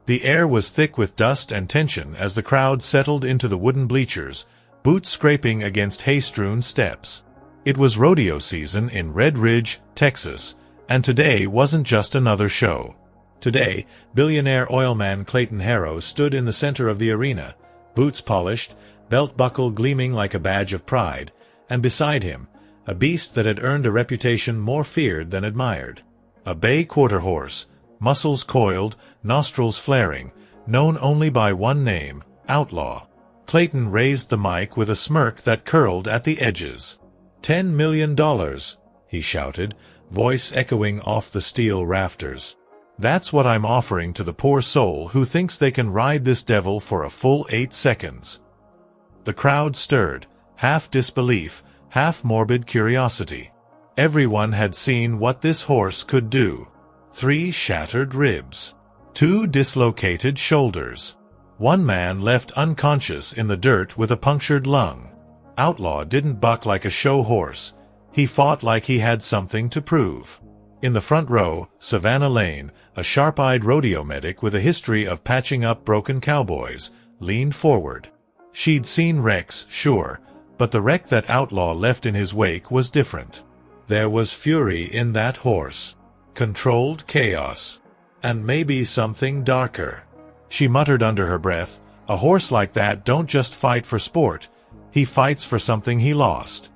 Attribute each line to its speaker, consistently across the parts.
Speaker 1: The air was thick with dust and tension as the crowd settled into the wooden bleachers, boots scraping against hay-strewn steps. It was rodeo season in Red Ridge, Texas, and today wasn't just another show. Today, billionaire oilman Clayton Harrow stood in the center of the arena, boots polished, belt buckle gleaming like a badge of pride, and beside him, a beast that had earned a reputation more feared than admired. A bay quarter horse, muscles coiled, nostrils flaring, known only by one name, Outlaw. Clayton raised the mic with a smirk that curled at the edges. $10 million, he shouted, voice echoing off the steel rafters. That's what I'm offering to the poor soul who thinks they can ride this devil for a full 8 seconds. The crowd stirred, half disbelief, half morbid curiosity. Everyone had seen what this horse could do. 3 shattered ribs. 2 dislocated shoulders. 1 man left unconscious in the dirt with a punctured lung. Outlaw didn't buck like a show horse. He fought like he had something to prove. In the front row, Savannah Lane, a sharp-eyed rodeo medic with a history of patching up broken cowboys, leaned forward. She'd seen wrecks, sure, but the wreck that Outlaw left in his wake was different. There was fury in that horse. Controlled chaos. And maybe something darker. She muttered under her breath, a horse like that don't just fight for sport, he fights for something he lost.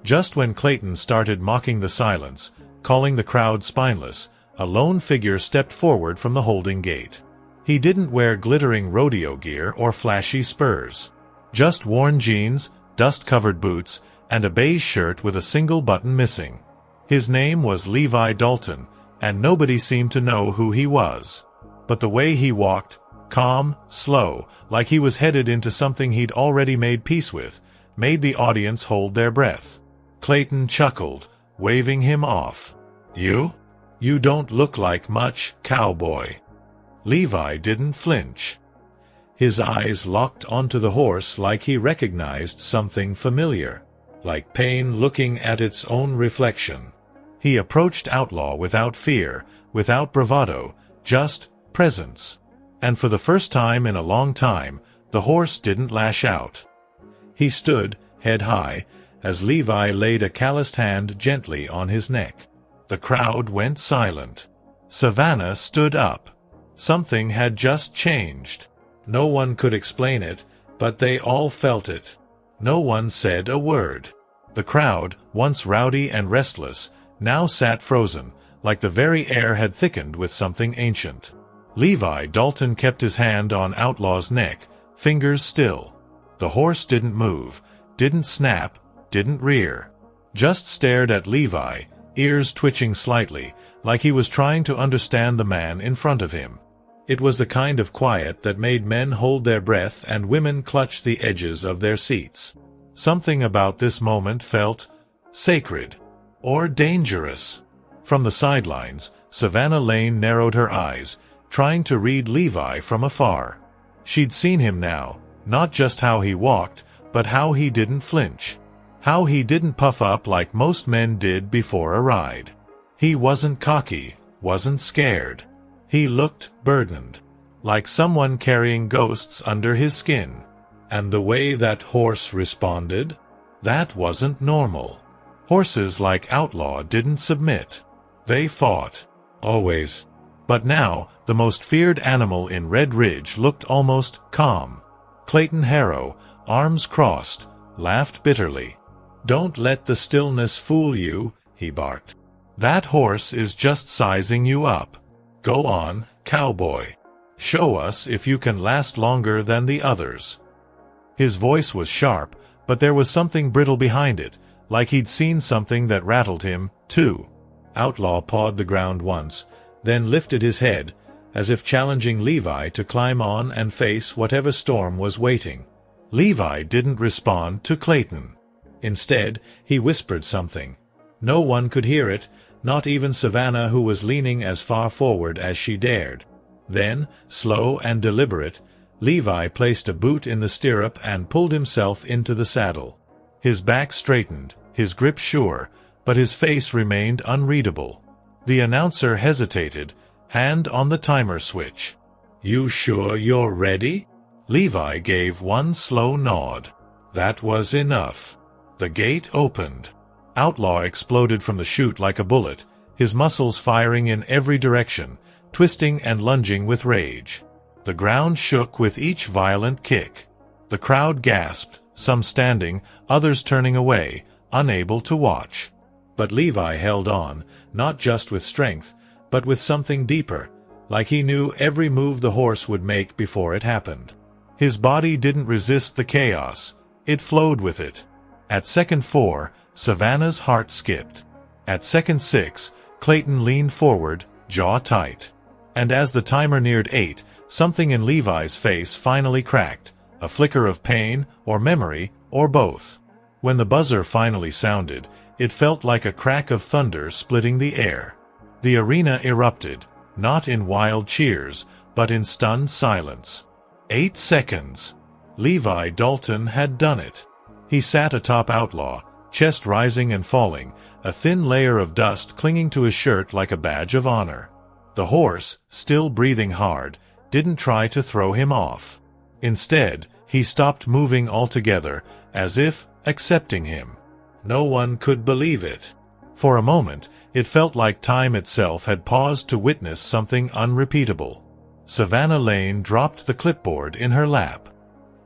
Speaker 1: Just when Clayton started mocking the silence, calling the crowd spineless, a lone figure stepped forward from the holding gate. He didn't wear glittering rodeo gear or flashy spurs. Just worn jeans, dust-covered boots, and a beige shirt with a single button missing. His name was Levi Dalton, and nobody seemed to know who he was. But the way he walked, calm, slow, like he was headed into something he'd already made peace with, made the audience hold their breath. Clayton chuckled, waving him off. You? You don't look like much, cowboy. Levi didn't flinch. His eyes locked onto the horse like he recognized something familiar, like pain looking at its own reflection. He approached Outlaw without fear, without bravado, just presence. And for the first time in a long time, the horse didn't lash out. He stood, head high, as Levi laid a calloused hand gently on his neck. The crowd went silent. Savannah stood up. Something had just changed. No one could explain it, but they all felt it. No one said a word. The crowd, once rowdy and restless, now sat frozen, like the very air had thickened with something ancient. Levi Dalton kept his hand on Outlaw's neck, fingers still. The horse didn't move, didn't snap, didn't rear. Just stared at Levi, ears twitching slightly, like he was trying to understand the man in front of him. It was the kind of quiet that made men hold their breath and women clutch the edges of their seats. Something about this moment felt sacred or dangerous. From the sidelines, Savannah Lane narrowed her eyes, trying to read Levi from afar. She'd seen him now, not just how he walked, but how he didn't flinch. How he didn't puff up like most men did before a ride. He wasn't cocky, wasn't scared. He looked burdened, like someone carrying ghosts under his skin. And the way that horse responded? That wasn't normal. Horses like Outlaw didn't submit. They fought. Always. But now, the most feared animal in Red Ridge looked almost calm. Clayton Harrow, arms crossed, laughed bitterly. "Don't let the stillness fool you," he barked. "That horse is just sizing you up. Go on, cowboy. Show us if you can last longer than the others." His voice was sharp, but there was something brittle behind it, like he'd seen something that rattled him, too. Outlaw pawed the ground once, then lifted his head, as if challenging Levi to climb on and face whatever storm was waiting. Levi didn't respond to Clayton. Instead, he whispered something. No one could hear it, not even Savannah, who was leaning as far forward as she dared. Then, slow and deliberate, Levi placed a boot in the stirrup and pulled himself into the saddle. His back straightened, his grip sure, but his face remained unreadable. The announcer hesitated, hand on the timer switch. You sure you're ready? Levi gave one slow nod. That was enough. The gate opened. Outlaw exploded from the chute like a bullet, his muscles firing in every direction, twisting and lunging with rage. The ground shook with each violent kick. The crowd gasped, some standing, others turning away, unable to watch. But Levi held on, not just with strength, but with something deeper, like he knew every move the horse would make before it happened. His body didn't resist the chaos, it flowed with it. At second 4, Savannah's heart skipped. At second 6, Clayton leaned forward, jaw tight. And as the timer neared 8, something in Levi's face finally cracked, a flicker of pain, or memory, or both. When the buzzer finally sounded, it felt like a crack of thunder splitting the air. The arena erupted, not in wild cheers, but in stunned silence. 8 seconds. Levi Dalton had done it. He sat atop Outlaw, chest rising and falling, a thin layer of dust clinging to his shirt like a badge of honor. The horse, still breathing hard, didn't try to throw him off. Instead, he stopped moving altogether, as if accepting him. No one could believe it. For a moment, it felt like time itself had paused to witness something unrepeatable. Savannah Lane dropped the clipboard in her lap.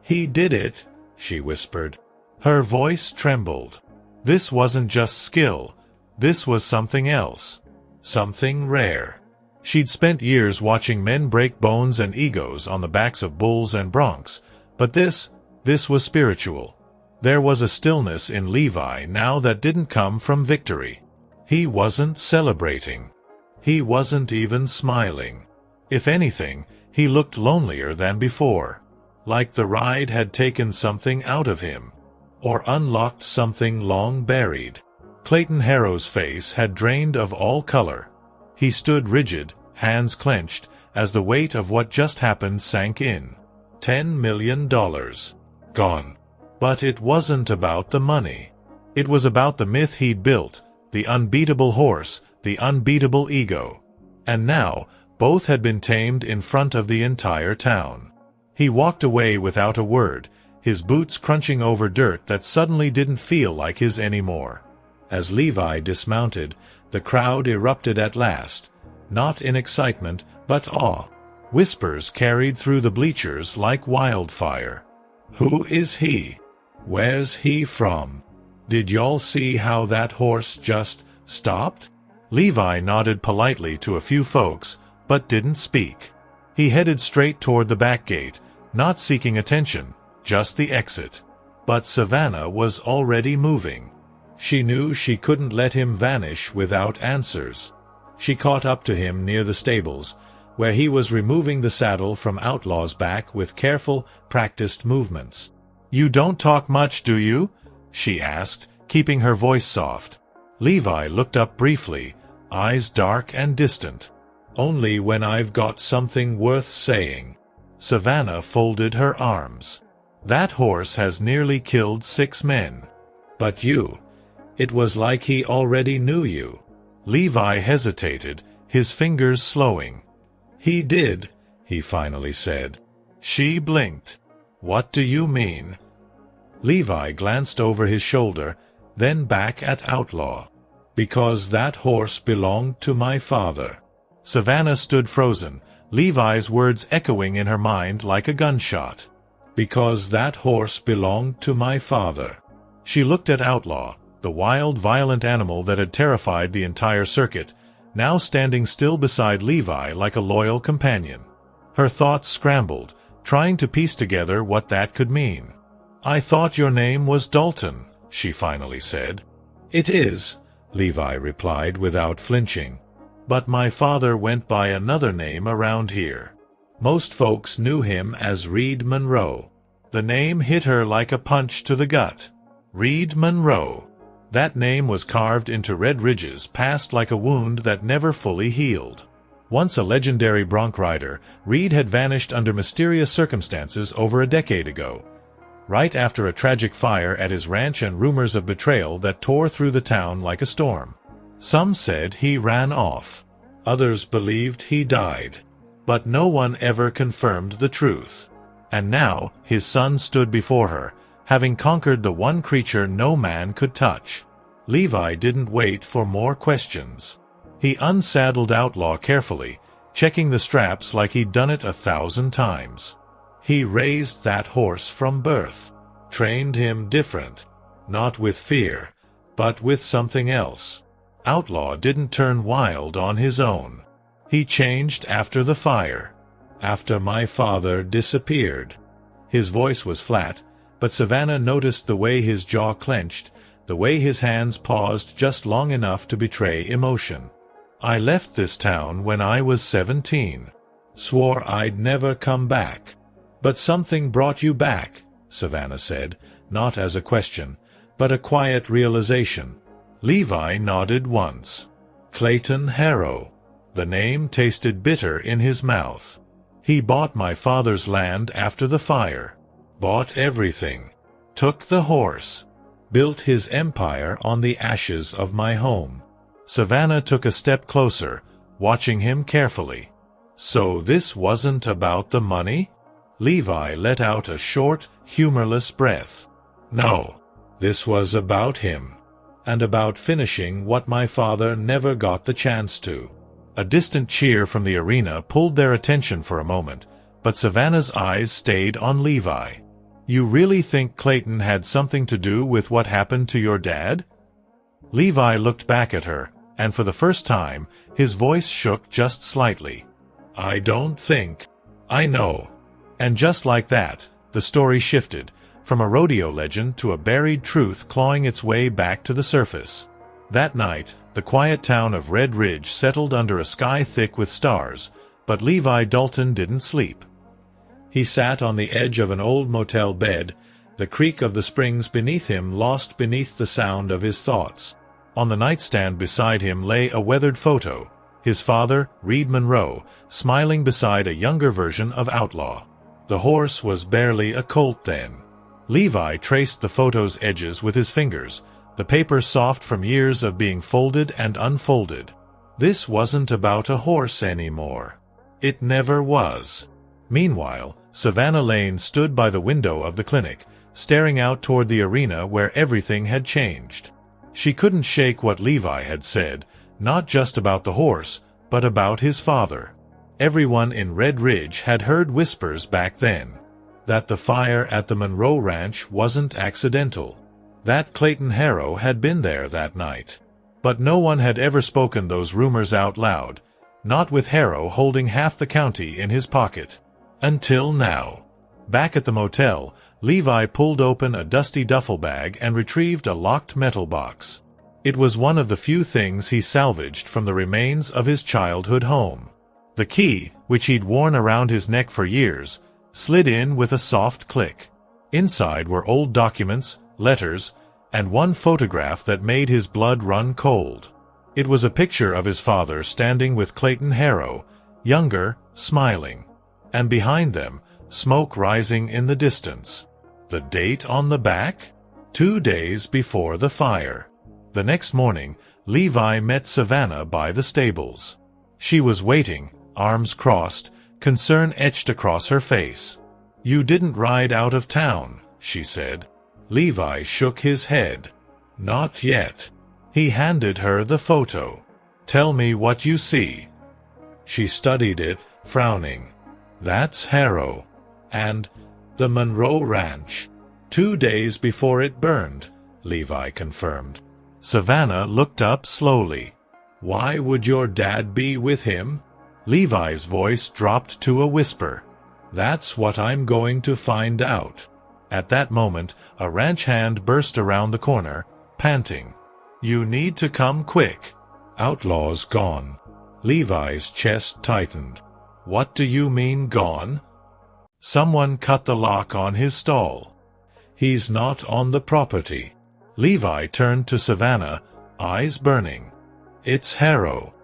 Speaker 1: "He did it," she whispered. Her voice trembled. This wasn't just skill. This was something else. Something rare. She'd spent years watching men break bones and egos on the backs of bulls and broncs, but this was spiritual. There was a stillness in Levi now that didn't come from victory. He wasn't celebrating. He wasn't even smiling. If anything, he looked lonelier than before. Like the ride had taken something out of him. Or unlocked something long buried. Clayton Harrow's face had drained of all color. He stood rigid, hands clenched, as the weight of what just happened sank in. $10 million. Gone. But it wasn't about the money. It was about the myth he'd built, the unbeatable horse, the unbeatable ego. And now, both had been tamed in front of the entire town. He walked away without a word, his boots crunching over dirt that suddenly didn't feel like his anymore. As Levi dismounted, the crowd erupted at last, not in excitement, but awe. Whispers carried through the bleachers like wildfire. "Who is he? Where's he from? Did y'all see how that horse just stopped?" Levi nodded politely to a few folks, but didn't speak. He headed straight toward the back gate, not seeking attention, just the exit. But Savannah was already moving. She knew she couldn't let him vanish without answers. She caught up to him near the stables, where he was removing the saddle from Outlaw's back with careful, practiced movements. "You don't talk much, do you?" she asked, keeping her voice soft. Levi looked up briefly, eyes dark and distant. "Only when I've got something worth saying." Savannah folded her arms. "That horse has nearly killed 6 men. But you, it was like he already knew you." Levi hesitated, his fingers slowing. "He did," he finally said. She blinked. "What do you mean?" Levi glanced over his shoulder, then back at Outlaw. "Because that horse belonged to my father." Savannah stood frozen, Levi's words echoing in her mind like a gunshot. "Because that horse belonged to my father." She looked at Outlaw, the wild, violent animal that had terrified the entire circuit, now standing still beside Levi like a loyal companion. Her thoughts scrambled, trying to piece together what that could mean. "I thought your name was Dalton," she finally said. "It is," Levi replied without flinching. "But my father went by another name around here. Most folks knew him as Reed Monroe." The name hit her like a punch to the gut. Reed Monroe. That name was carved into red ridges past like a wound that never fully healed. Once a legendary bronc rider, Reed had vanished under mysterious circumstances over a decade ago, right after a tragic fire at his ranch and rumors of betrayal that tore through the town like a storm. Some said he ran off. Others believed he died. But no one ever confirmed the truth. And now his son stood before her, having conquered the one creature no man could touch. Levi didn't wait for more questions. He unsaddled Outlaw carefully, checking the straps like he'd done it 1,000 times. He raised that horse from birth, trained him different, not with fear, but with something else. Outlaw didn't turn wild on his own. He changed after the fire, after my father disappeared. His voice was flat, but Savannah noticed the way his jaw clenched, the way his hands paused just long enough to betray emotion. I left this town when I was 17. Swore I'd never come back. But something brought you back, Savannah said, not as a question, but a quiet realization. Levi nodded once. Clayton Harrow. The name tasted bitter in his mouth. He bought my father's land after the fire. Bought everything. Took the horse. Built his empire on the ashes of my home. Savannah took a step closer, watching him carefully. So this wasn't about the money? Levi let out a short, humorless breath. No, this was about him. And about finishing what my father never got the chance to. A distant cheer from the arena pulled their attention for a moment, but Savannah's eyes stayed on Levi. You really think Clayton had something to do with what happened to your dad? Levi looked back at her, and for the first time, his voice shook just slightly. I don't think. I know. And just like that, the story shifted, from a rodeo legend to a buried truth clawing its way back to the surface. That night, the quiet town of Red Ridge settled under a sky thick with stars, but Levi Dalton didn't sleep. He sat on the edge of an old motel bed, the creak of the springs beneath him lost beneath the sound of his thoughts. On the nightstand beside him lay a weathered photo, his father, Reed Monroe, smiling beside a younger version of Outlaw. The horse was barely a colt then. Levi traced the photo's edges with his fingers, the paper soft from years of being folded and unfolded. This wasn't about a horse anymore. It never was. Meanwhile, Savannah Lane stood by the window of the clinic, staring out toward the arena where everything had changed. She couldn't shake what Levi had said, not just about the horse, but about his father. Everyone in Red Ridge had heard whispers back then. That the fire at the Monroe Ranch wasn't accidental. That Clayton Harrow had been there that night. But no one had ever spoken those rumors out loud, not with Harrow holding half the county in his pocket. Until now. Back at the motel, Levi pulled open a dusty duffel bag and retrieved a locked metal box. It was one of the few things he salvaged from the remains of his childhood home. The key, which he'd worn around his neck for years, slid in with a soft click. Inside were old documents, letters, and one photograph that made his blood run cold. It was a picture of his father standing with Clayton Harrow, younger, smiling. And behind them, smoke rising in the distance. The date on the back? 2 days before the fire. The next morning, Levi met Savannah by the stables. She was waiting, arms crossed, concern etched across her face. You didn't ride out of town, she said. Levi shook his head. Not yet. He handed her the photo. Tell me what you see. She studied it, frowning. That's Harrow. And the Monroe Ranch. 2 days before it burned, Levi confirmed. Savannah looked up slowly. Why would your dad be with him? Levi's voice dropped to a whisper. That's what I'm going to find out. At that moment, a ranch hand burst around the corner, panting. You need to come quick. Outlaw's gone. Levi's chest tightened. What do you mean gone? Someone cut the lock on his stall. He's not on the property. Levi turned to Savannah, eyes burning. It's Harrow.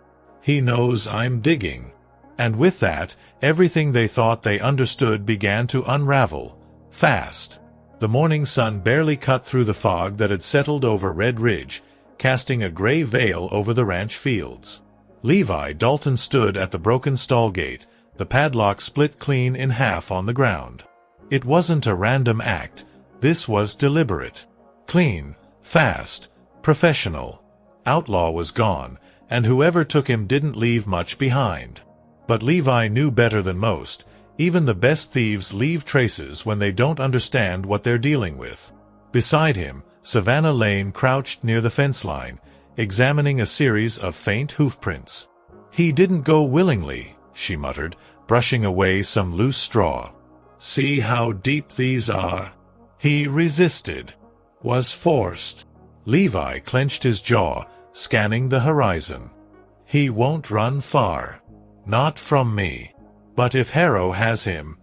Speaker 1: He knows I'm digging. And with that, everything they thought they understood began to unravel, fast. The morning sun barely cut through the fog that had settled over Red Ridge, casting a gray veil over the ranch fields. Levi Dalton stood at the broken stall gate, The padlock split clean in half on the ground. It wasn't a random act. This was deliberate. Clean, fast, professional. Outlaw was gone, and whoever took him didn't leave much behind. But Levi knew better than most. Even the best thieves leave traces when they don't understand what they're dealing with. Beside him, Savannah Lane crouched near the fence line, examining a series of faint hoofprints. "He didn't go willingly," she muttered, brushing away some loose straw. "See how deep these are." "He resisted. Was forced." Levi clenched his jaw, scanning the horizon. "He won't run far. Not from me. But if Harrow has him..."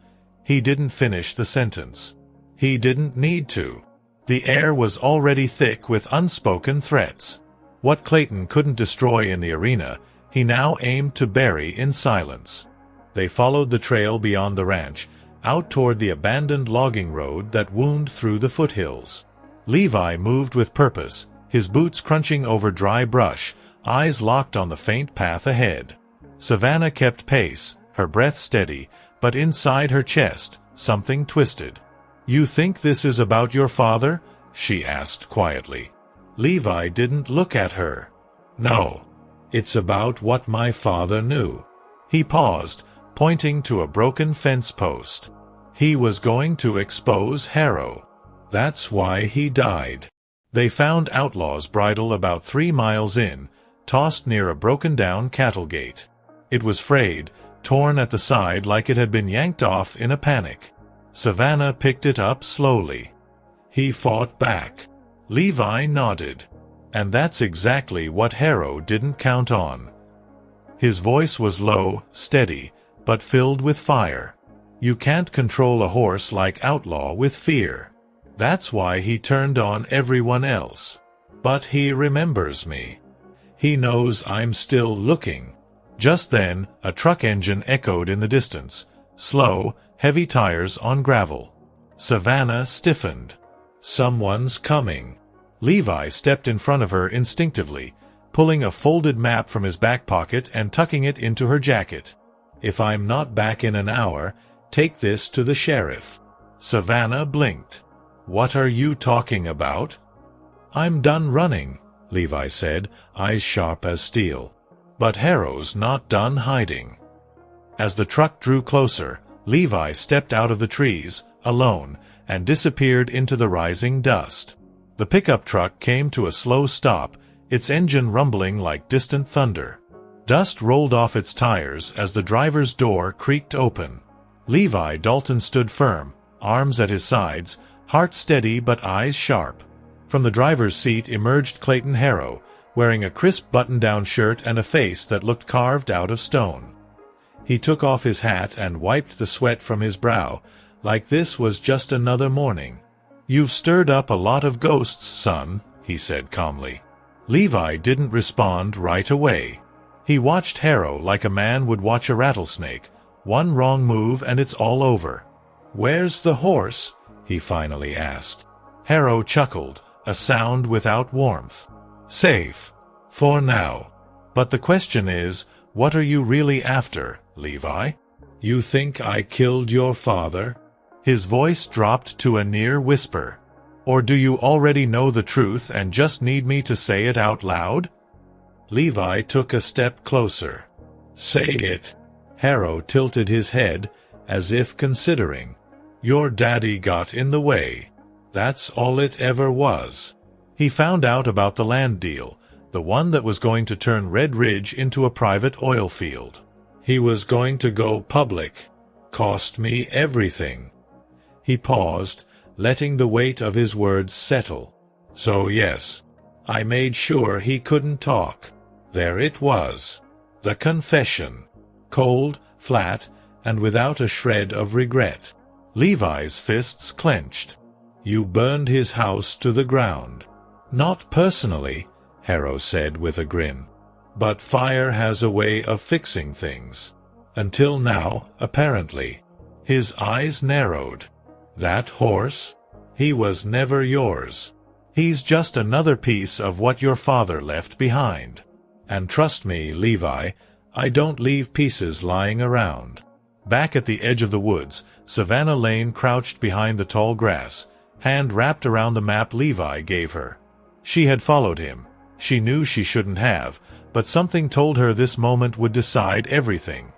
Speaker 1: He didn't finish the sentence. He didn't need to. The air was already thick with unspoken threats. What Clayton couldn't destroy in the arena, he now aimed to bury in silence. They followed the trail beyond the ranch, out toward the abandoned logging road that wound through the foothills. Levi moved with purpose, his boots crunching over dry brush, eyes locked on the faint path ahead. Savannah kept pace, her breath steady, but inside her chest, something twisted. "You think this is about your father?" she asked quietly. Levi didn't look at her. "No. It's about what my father knew." He paused, pointing to a broken fence post. "He was going to expose Harrow. That's why he died." They found Outlaw's bridle about 3 miles in, tossed near a broken-down cattle gate. It was frayed, torn at the side like it had been yanked off in a panic. Savannah picked it up slowly. "He fought back." Levi nodded. "And that's exactly what Harrow didn't count on." His voice was low, steady, but filled with fire. "You can't control a horse like Outlaw with fear. That's why he turned on everyone else. But he remembers me. He knows I'm still looking." Just then, a truck engine echoed in the distance, slow, heavy tires on gravel. Savannah stiffened. "Someone's coming." Levi stepped in front of her instinctively, pulling a folded map from his back pocket and tucking it into her jacket. "If I'm not back in an hour, take this to the sheriff." Savannah blinked. "What are you talking about?" "I'm done running," Levi said, eyes sharp as steel. "But Harrow's not done hiding." As the truck drew closer, Levi stepped out of the trees, alone, and disappeared into the rising dust. The pickup truck came to a slow stop, its engine rumbling like distant thunder. Dust rolled off its tires as the driver's door creaked open. Levi Dalton stood firm, arms at his sides, heart steady but eyes sharp. From the driver's seat emerged Clayton Harrow, wearing a crisp button-down shirt and a face that looked carved out of stone. He took off his hat and wiped the sweat from his brow, like this was just another morning. "You've stirred up a lot of ghosts, son," he said calmly. Levi didn't respond right away. He watched Harrow like a man would watch a rattlesnake. One wrong move and it's all over. "Where's the horse?" he finally asked. Harrow chuckled, a sound without warmth. "Safe. For now. But the question is, what are you really after, Levi? You think I killed your father?" His voice dropped to a near whisper. "Or do you already know the truth and just need me to say it out loud?" Levi took a step closer. "Say it." Harrow tilted his head, as if considering. "Your daddy got in the way. That's all it ever was. He found out about the land deal, the one that was going to turn Red Ridge into a private oil field. He was going to go public. Cost me everything." He paused, letting the weight of his words settle. "So yes, I made sure he couldn't talk. There it was. The confession. Cold, flat, and without a shred of regret." Levi's fists clenched. "You burned his house to the ground." "Not personally," Harrow said with a grin. "But fire has a way of fixing things. Until now, apparently." His eyes narrowed. "That horse? He was never yours. He's just another piece of what your father left behind. And trust me, Levi, I don't leave pieces lying around." Back at the edge of the woods, Savannah Lane crouched behind the tall grass, hand wrapped around the map Levi gave her. She had followed him. She knew she shouldn't have, but something told her this moment would decide everything.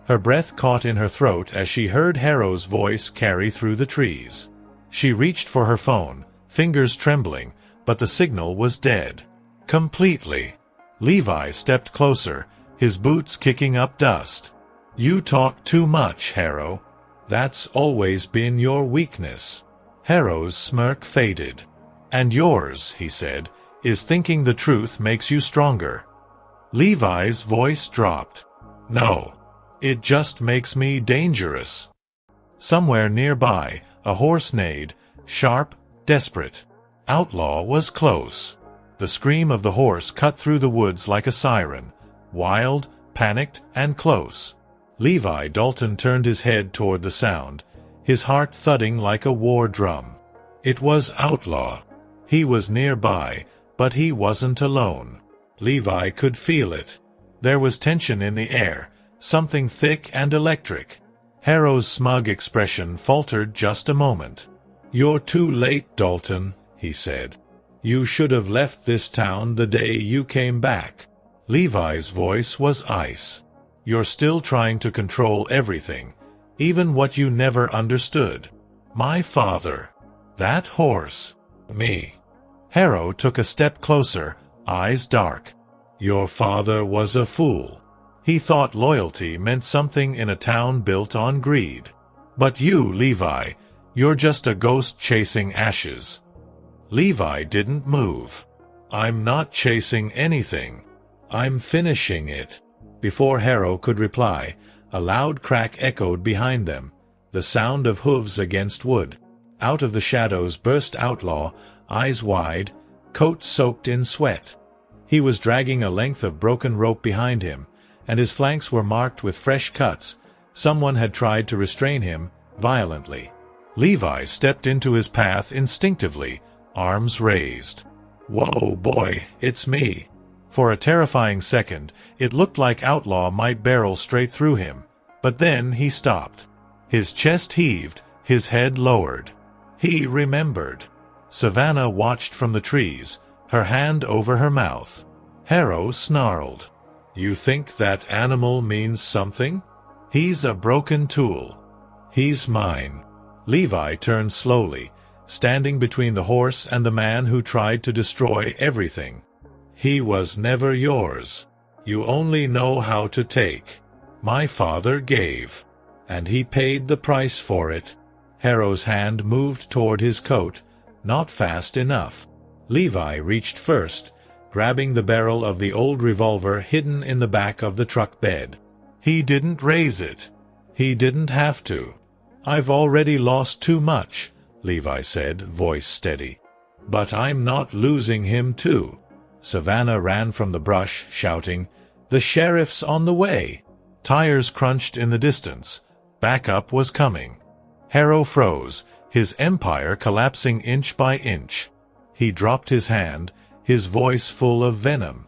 Speaker 1: Her breath caught in her throat as she heard Harrow's voice carry through the trees. She reached for her phone, fingers trembling, but the signal was dead. Completely. Levi stepped closer, his boots kicking up dust. "You talk too much, Harrow. That's always been your weakness." Harrow's smirk faded. "And yours," he said, "is thinking the truth makes you stronger." Levi's voice dropped. "No. It just makes me dangerous." Somewhere nearby, a horse neighed, sharp, desperate. Outlaw was close. The scream of the horse cut through the woods like a siren, wild, panicked, and close. Levi Dalton turned his head toward the sound, his heart thudding like a war drum. It was Outlaw. He was nearby, but he wasn't alone. Levi could feel it. There was tension in the air, something thick and electric. Harrow's smug expression faltered just a moment. "You're too late, Dalton," he said. "You should have left this town the day you came back." Levi's voice was ice. "You're still trying to control everything, even what you never understood. My father. That horse. Me." Harrow took a step closer, eyes dark. "Your father was a fool. He thought loyalty meant something in a town built on greed. But you, Levi, you're just a ghost chasing ashes." Levi didn't move. "I'm not chasing anything. I'm finishing it." Before Harrow could reply, a loud crack echoed behind them, the sound of hooves against wood. Out of the shadows burst Outlaw, eyes wide, coat soaked in sweat. He was dragging a length of broken rope behind him, and his flanks were marked with fresh cuts. Someone had tried to restrain him, violently. Levi stepped into his path instinctively, arms raised. "Whoa, boy, it's me." For a terrifying second, it looked like Outlaw might barrel straight through him, but then he stopped. His chest heaved, his head lowered. He remembered. Savannah watched from the trees, her hand over her mouth. Harrow snarled. "You think that animal means something? He's a broken tool. He's mine." Levi turned slowly, standing between the horse and the man who tried to destroy everything. "He was never yours. You only know how to take. My father gave, and he paid the price for it." Harrow's hand moved toward his coat, not fast enough. Levi reached first, grabbing the barrel of the old revolver hidden in the back of the truck bed. "He didn't raise it. He didn't have to." "I've already lost too much," Levi said, voice steady. "But I'm not losing him too." Savannah ran from the brush, shouting, "The sheriff's on the way!" Tires crunched in the distance. Backup was coming. Harrow froze, his empire collapsing inch by inch. He dropped his hand, his voice full of venom.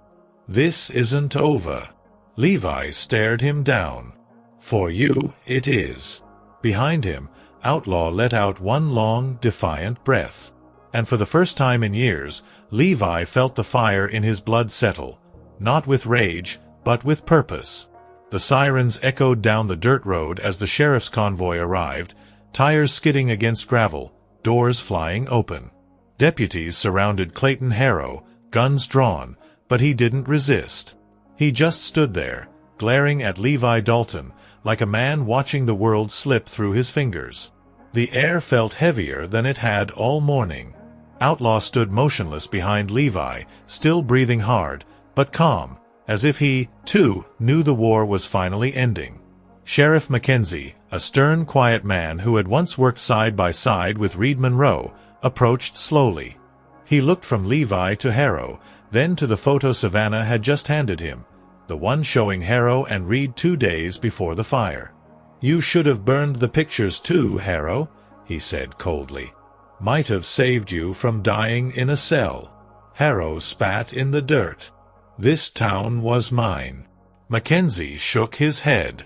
Speaker 1: "This isn't over." Levi stared him down. "For you, it is." Behind him, Outlaw let out one long, defiant breath. And for the first time in years, Levi felt the fire in his blood settle, not with rage, but with purpose. The sirens echoed down the dirt road as the sheriff's convoy arrived, tires skidding against gravel, doors flying open. Deputies surrounded Clayton Harrow, guns drawn, but he didn't resist. He just stood there, glaring at Levi Dalton, like a man watching the world slip through his fingers. The air felt heavier than it had all morning. Outlaw stood motionless behind Levi, still breathing hard, but calm, as if he, too, knew the war was finally ending. Sheriff Mackenzie, a stern, quiet man who had once worked side by side with Reed Monroe, approached slowly. He looked from Levi to Harrow, then to the photo Savannah had just handed him, the one showing Harrow and Reed 2 days before the fire. "You should have burned the pictures too, Harrow," he said coldly. "Might have saved you from dying in a cell." Harrow spat in the dirt. "This town was mine." Mackenzie shook his head.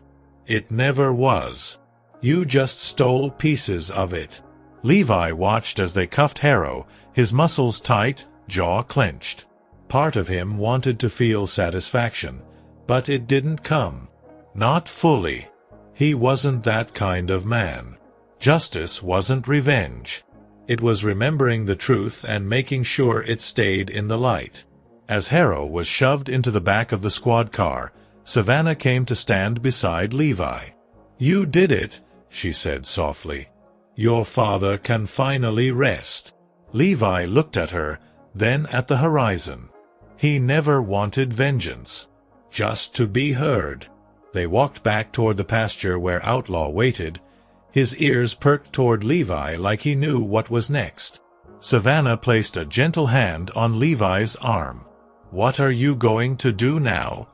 Speaker 1: It never was. You just stole pieces of it. Levi watched as they cuffed Harrow, his muscles tight, jaw clenched. Part of him wanted to feel satisfaction, but it didn't come. Not fully. He wasn't that kind of man. Justice wasn't revenge. It was remembering the truth and making sure it stayed in the light. As Harrow was shoved into the back of the squad car, Savannah came to stand beside Levi. "You did it," she said softly. "Your father can finally rest." Levi looked at her, then at the horizon. He never wanted vengeance. Just to be heard. They walked back toward the pasture where Outlaw waited, his ears perked toward Levi like he knew what was next. Savannah placed a gentle hand on Levi's arm. "What are you going to do now?"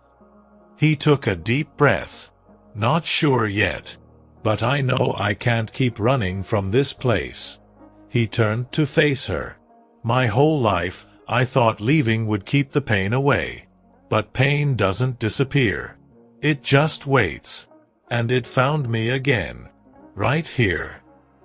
Speaker 1: He took a deep breath. "Not sure yet. But I know I can't keep running from this place." He turned to face her. "My whole life, I thought leaving would keep the pain away. But pain doesn't disappear. It just waits. And it found me again. Right here."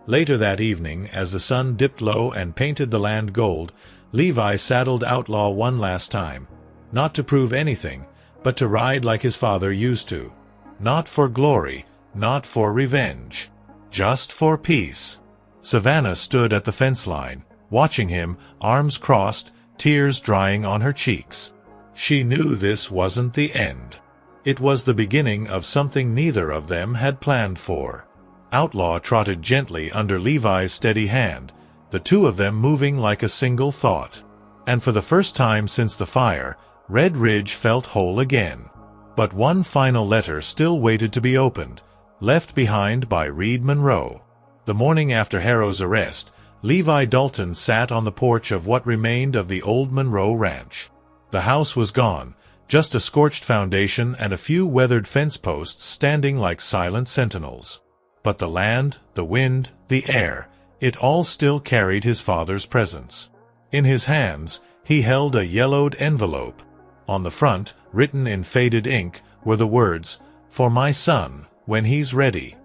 Speaker 1: Later that evening, as the sun dipped low and painted the land gold, Levi saddled Outlaw one last time. Not to prove anything, but to ride like his father used to. Not for glory, not for revenge. Just for peace. Savannah stood at the fence line, watching him, arms crossed, tears drying on her cheeks. She knew this wasn't the end. It was the beginning of something neither of them had planned for. Outlaw trotted gently under Levi's steady hand, the two of them moving like a single thought. And for the first time since the fire, Red Ridge felt whole again. But one final letter still waited to be opened, left behind by Reed Monroe. The morning after Harrow's arrest, Levi Dalton sat on the porch of what remained of the old Monroe ranch. The house was gone, just a scorched foundation and a few weathered fence posts standing like silent sentinels. But the land, the wind, the air, it all still carried his father's presence. In his hands, he held a yellowed envelope. On the front, written in faded ink, were the words, "For my son, when he's ready."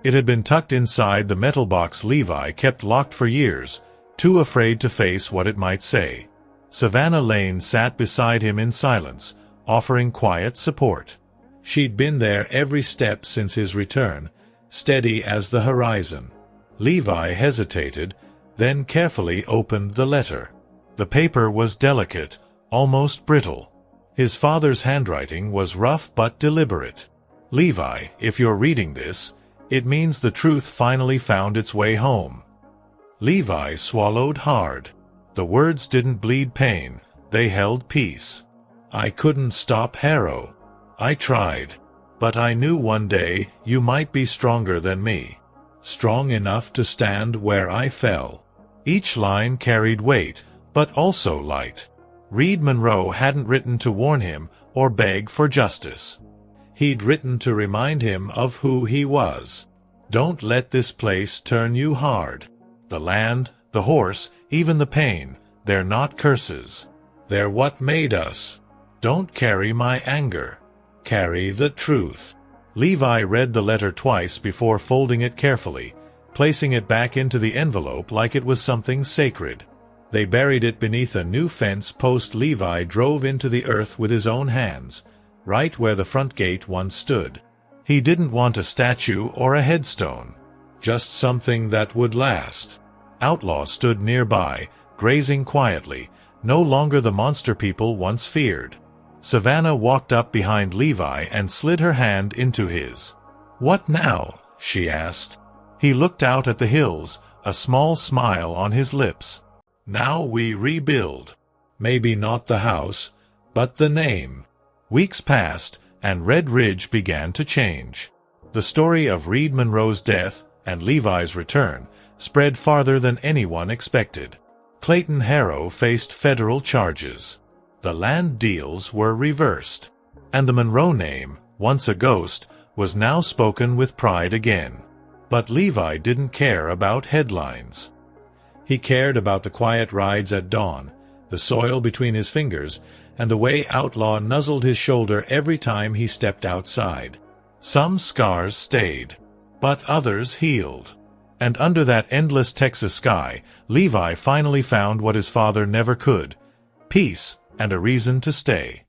Speaker 1: It had been tucked inside the metal box Levi kept locked for years, too afraid to face what it might say. Savannah Lane sat beside him in silence, offering quiet support. She'd been there every step since his return, steady as the horizon. Levi hesitated, then carefully opened the letter. The paper was delicate, almost brittle. His father's handwriting was rough but deliberate. "Levi, if you're reading this, it means the truth finally found its way home." Levi swallowed hard. The words didn't bleed pain, they held peace. "I couldn't stop Harrow. I tried. But I knew one day you might be stronger than me. Strong enough to stand where I fell." Each line carried weight, but also light. Reed Monroe hadn't written to warn him or beg for justice. He'd written to remind him of who he was. "Don't let this place turn you hard. The land, the horse, even the pain, they're not curses. They're what made us. Don't carry my anger. Carry the truth." Levi read the letter twice before folding it carefully, placing it back into the envelope like it was something sacred. They buried it beneath a new fence post Levi drove into the earth with his own hands, right where the front gate once stood. He didn't want a statue or a headstone. Just something that would last. Outlaw stood nearby, grazing quietly, no longer the monster people once feared. Savannah walked up behind Levi and slid her hand into his. "What now?" she asked. He looked out at the hills, a small smile on his lips. "Now we rebuild. Maybe not the house, but the name." Weeks passed, and Red Ridge began to change. The story of Reed Monroe's death and Levi's return spread farther than anyone expected. Clayton Harrow faced federal charges. The land deals were reversed. And the Monroe name, once a ghost, was now spoken with pride again. But Levi didn't care about headlines. He cared about the quiet rides at dawn, the soil between his fingers, and the way Outlaw nuzzled his shoulder every time he stepped outside. Some scars stayed, but others healed. And under that endless Texas sky, Levi finally found what his father never could: peace and a reason to stay.